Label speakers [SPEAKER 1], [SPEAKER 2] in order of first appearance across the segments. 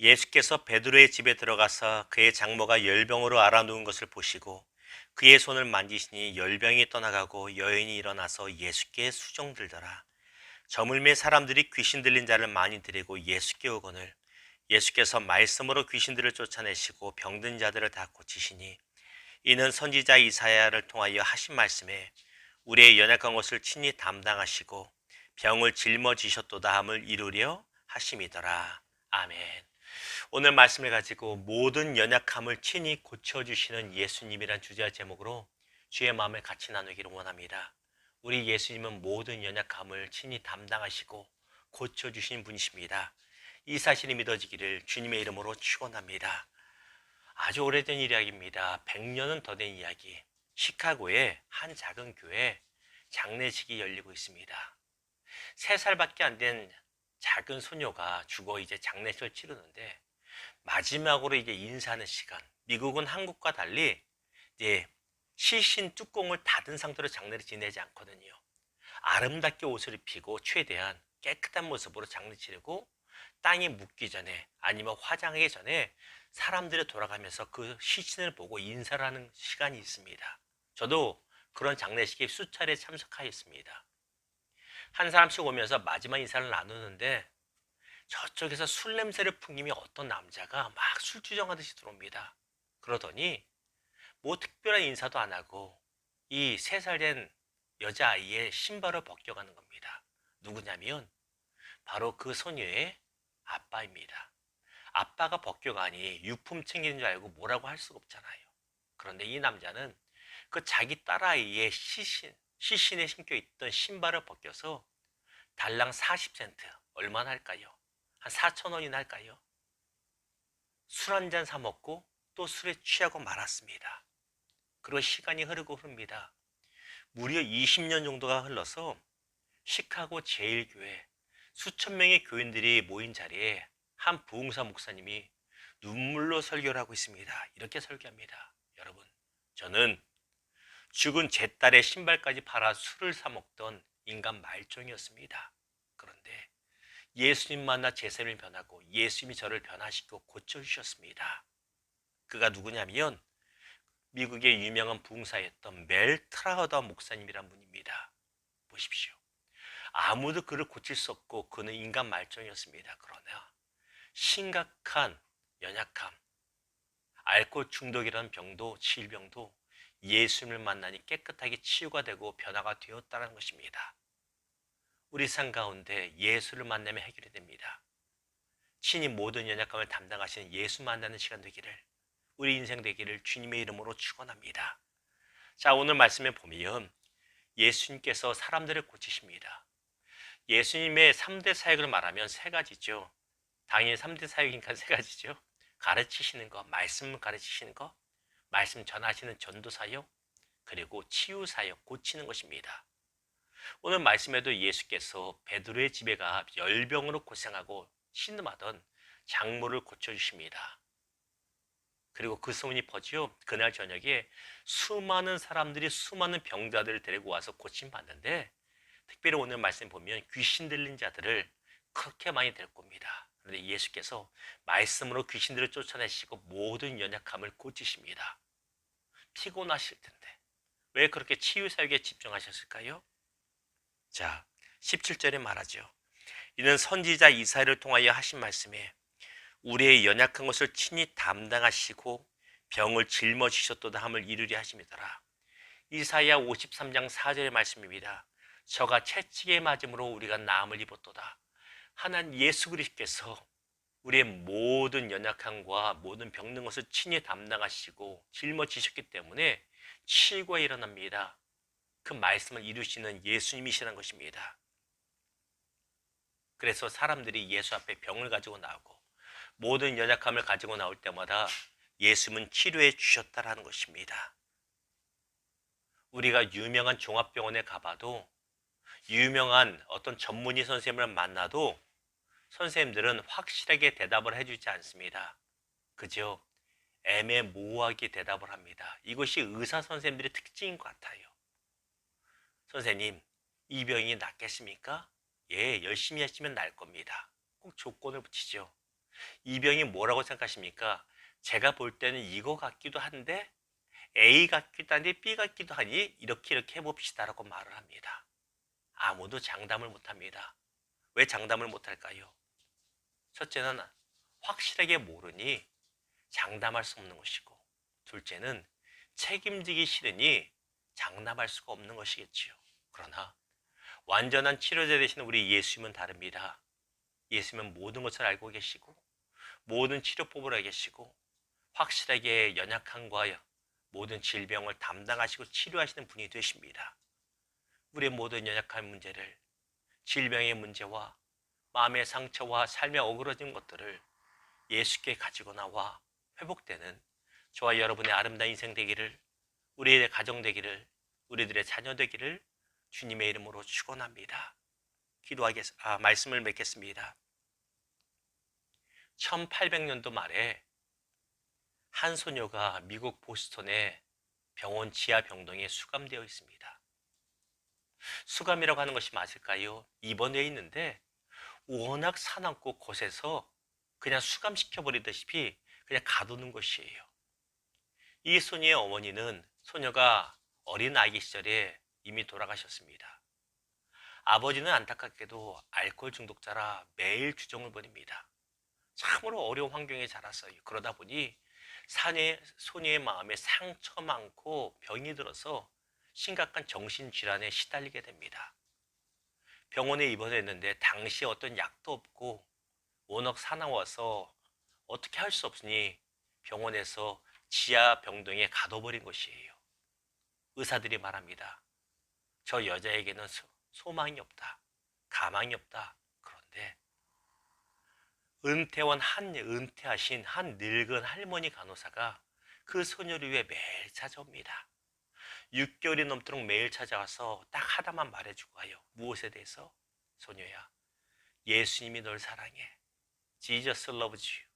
[SPEAKER 1] 예수께서 베드로의 집에 들어가서 그의 장모가 열병으로 앓아누운 것을 보시고 그의 손을 만지시니 열병이 떠나가고 여인이 일어나서 예수께 수종들더라. 저물매 사람들이 귀신 들린 자를 많이 데리고 예수께 오거늘 예수께서 말씀으로 귀신들을 쫓아내시고 병든 자들을 다 고치시니 이는 선지자 이사야를 통하여 하신 말씀에 우리의 연약한 것을 친히 담당하시고 병을 짊어지셨도다 함을 이루려 하심이더라. 아멘. 오늘 말씀을 가지고 모든 연약함을 친히 고쳐주시는 예수님이란 주제와 제목으로 주의 마음을 같이 나누기를 원합니다. 우리 예수님은 모든 연약함을 친히 담당하시고 고쳐주신 분이십니다. 이 사실이 믿어지기를 주님의 이름으로 축원합니다. 아주 오래된 이야기입니다. 100년은 더 된 이야기. 시카고의 한 작은 교회에 장례식이 열리고 있습니다. 3살밖에 안 된 작은 소녀가 죽어 이제 장례식을 치르는데 마지막으로 이제 인사하는 시간. 미국은 한국과 달리 이제 시신 뚜껑을 닫은 상태로 장례를 지내지 않거든요. 아름답게 옷을 입히고 최대한 깨끗한 모습으로 장례 치르고 땅에 묻기 전에 아니면 화장하기 전에 사람들이 돌아가면서 그 시신을 보고 인사를 하는 시간이 있습니다. 저도 그런 장례식에 수차례 참석하였습니다. 한 사람씩 오면서 마지막 인사를 나누는데 저쪽에서 술 냄새를 풍기며 어떤 남자가 막 술주정하듯이 들어옵니다. 그러더니 뭐 특별한 인사도 안 하고 이 3살 된 여자아이의 신발을 벗겨가는 겁니다. 누구냐면 바로 그 소녀의 아빠입니다. 아빠가 벗겨가니 유품 챙기는 줄 알고 뭐라고 할 수가 없잖아요. 그런데 이 남자는 그 자기 딸아이의 시신에 신겨 있던 신발을 벗겨서 달랑 40센트, 얼마나 할까요? 한 4천 원이나 할까요? 술 한 잔 사 먹고 또 술에 취하고 말았습니다. 그리고 시간이 흐릅니다. 무려 20년 정도가 흘러서 시카고 제1교회 수천 명의 교인들이 모인 자리에 한 부흥사 목사님이 눈물로 설교를 하고 있습니다. 이렇게 설교합니다. 여러분, 저는 죽은 제 딸의 신발까지 팔아 술을 사 먹던 인간 말종이었습니다. 그런데 예수님 만나 제 삶이 변하고 예수님이 저를 변화시키고 고쳐주셨습니다. 그가 누구냐면 미국의 유명한 부흥사였던 멜 트라우더 목사님이란 분입니다. 보십시오. 아무도 그를 고칠 수 없고 그는 인간 말종이었습니다. 그러나 심각한 연약함, 알코올 중독이라는 병도 질병도 예수님을 만나니 깨끗하게 치유가 되고 변화가 되었다는 것입니다. 우리 삶 가운데 예수를 만나면 해결이 됩니다. 친히 모든 연약함을 담당하시는 예수 만나는 시간 되기를, 우리 인생 되기를 주님의 이름으로 축원합니다. 자, 오늘 말씀에 보면 예수님께서 사람들을 고치십니다. 예수님의 3대 사역을 말하면 3가지죠. 당연히 3대 사역이니까 3가지죠. 가르치시는 거, 말씀 가르치시는 거, 말씀 전하시는 전도 사역, 그리고 치유 사역, 고치는 것입니다. 오늘 말씀에도 예수께서 베드로의 집에 가 열병으로 고생하고 신음하던 장모를 고쳐주십니다. 그리고 그 소문이 퍼지요. 그날 저녁에 수많은 사람들이 수많은 병자들을 데리고 와서 고침받는데 특별히 오늘 말씀 보면 귀신 들린 자들을 그렇게 많이 데리고 옵니다. 그런데 예수께서 말씀으로 귀신들을 쫓아내시고 모든 연약함을 고치십니다. 피곤하실 텐데 왜 그렇게 치유 사역에 집중하셨을까요? 자, 17절에 말하죠. 이는 선지자 이사야를 통하여 하신 말씀에 우리의 연약한 것을 친히 담당하시고 병을 짊어지셨도다 함을 이루려 하심이더라. 이사야 53장 4절의 말씀입니다. 저가 채찍에 맞음으로 우리가 나음을 입었도다. 하나님 예수 그리스도께서 우리의 모든 연약함과 모든 병든 것을 친히 담당하시고 짊어지셨기 때문에 치유가 일어납니다. 그 말씀을 이루시는 예수님이시라는 것입니다. 그래서 사람들이 예수 앞에 병을 가지고 나오고 모든 연약함을 가지고 나올 때마다 예수님은 치료해 주셨다라는 것입니다. 우리가 유명한 종합병원에 가봐도 유명한 어떤 전문의 선생님을 만나도 선생님들은 확실하게 대답을 해주지 않습니다. 그죠? 애매모호하게 대답을 합니다. 이것이 의사 선생님들의 특징인 것 같아요. 선생님, 이 병이 낫겠습니까? 예, 열심히 하시면 날 겁니다. 꼭 조건을 붙이죠. 이 병이 뭐라고 생각하십니까? 제가 볼 때는 이거 같기도 한데 A 같기도 한데 B 같기도 하니 이렇게 해봅시다라고 말을 합니다. 아무도 장담을 못합니다. 왜 장담을 못할까요? 첫째는 확실하게 모르니 장담할 수 없는 것이고, 둘째는 책임지기 싫으니 장담할 수가 없는 것이겠지요. 그러나 완전한 치료자 되신 우리 예수님은 다릅니다. 예수님은 모든 것을 알고 계시고 모든 치료법을 알고 계시고 확실하게 연약함과 모든 질병을 담당하시고 치료하시는 분이 되십니다. 우리의 모든 연약한 문제를, 질병의 문제와 마음의 상처와 삶에 어그러진 것들을 예수께 가지고 나와 회복되는 저와 여러분의 아름다운 인생 되기를, 우리의 가정 되기를, 우리들의 자녀 되기를 주님의 이름으로 축원합니다. 말씀을 맺겠습니다. 1800년도 말에 한 소녀가 미국 보스턴의 병원 지하 병동에 수감되어 있습니다. 수감이라고 하는 것이 맞을까요? 입원해 있는데 워낙 사납고 곳에서 그냥 수감시켜버리다시피 그냥 가두는 것이에요. 이 소녀의 어머니는 소녀가 어린 아기 시절에 이미 돌아가셨습니다. 아버지는 안타깝게도 알코올 중독자라 매일 주정을 벌입니다. 참으로 어려운 환경에 자랐어요. 그러다 보니 소녀의 마음에 상처 많고 병이 들어서 심각한 정신질환에 시달리게 됩니다. 병원에 입원했는데 당시에 어떤 약도 없고 워낙 사나워서 어떻게 할 수 없으니 병원에서 지하 병동에 가둬버린 것이에요. 의사들이 말합니다. 저 여자에게는 소망이 없다. 가망이 없다. 그런데 은퇴하신 한 늙은 할머니 간호사가 그 소녀를 위해 매일 찾아옵니다. 6개월이 넘도록 매일 찾아와서 딱 하나만 말해주고 가요. 무엇에 대해서? 소녀야, 예수님이 널 사랑해. Jesus loves you.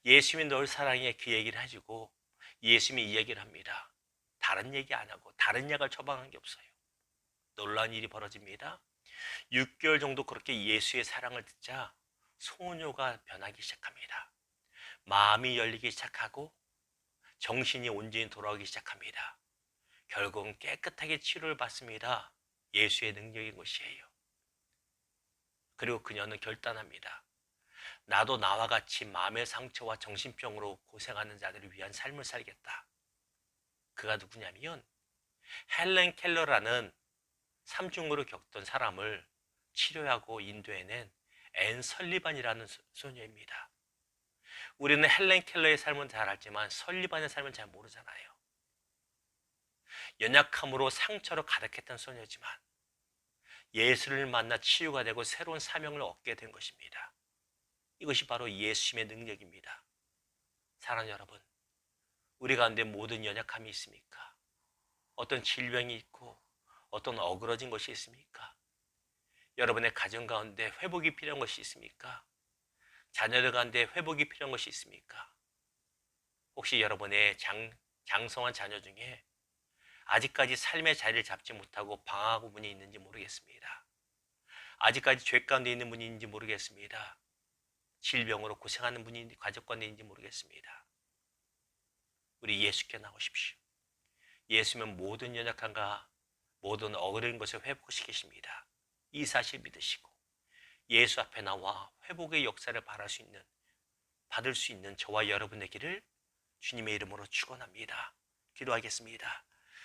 [SPEAKER 1] 예수님이 널 사랑해. 그 얘기를 해주고 예수님이 이 얘기를 합니다. 다른 얘기 안 하고 다른 약을 처방한 게 없어요. 놀라운 일이 벌어집니다. 6개월 정도 그렇게 예수의 사랑을 듣자 소녀가 변하기 시작합니다. 마음이 열리기 시작하고 정신이 온전히 돌아오기 시작합니다. 결국은 깨끗하게 치료를 받습니다. 예수의 능력인 것이에요. 그리고 그녀는 결단합니다. 나도 나와 같이 마음의 상처와 정신병으로 고생하는 자들을 위한 삶을 살겠다. 그가 누구냐면 헬렌 켈러라는 삼중으로 겪던 사람을 치료하고 인도해낸 앤 설리반이라는 소녀입니다. 우리는 헬렌 켈러의 삶은 잘 알지만 설리반의 삶은 잘 모르잖아요. 연약함으로 상처로 가득했던 소녀지만 예수를 만나 치유가 되고 새로운 사명을 얻게 된 것입니다. 이것이 바로 예수님의 능력입니다. 사랑하는 여러분, 우리 가운데 모든 연약함이 있습니까? 어떤 질병이 있고 어떤 어그러진 것이 있습니까? 여러분의 가정 가운데 회복이 필요한 것이 있습니까? 자녀들 가운데 회복이 필요한 것이 있습니까? 혹시 여러분의 장성한 자녀 중에 아직까지 삶의 자리를 잡지 못하고 방황하고 분이 있는지 모르겠습니다. 아직까지 죄 가운데 있는 분이 있는지 모르겠습니다. 질병으로 고생하는 분이 가족 가운데 있는지 모르겠습니다. 우리 예수께 나오십시오. 예수님은 모든 연약함과 모든 어그러진 것을 회복시키십니다. 이 사실 믿으시고 예수 앞에 나와 회복의 역사를 받을 수 있는 저와 여러분 되기를 주님의 이름으로 축원합니다. 기도하겠습니다.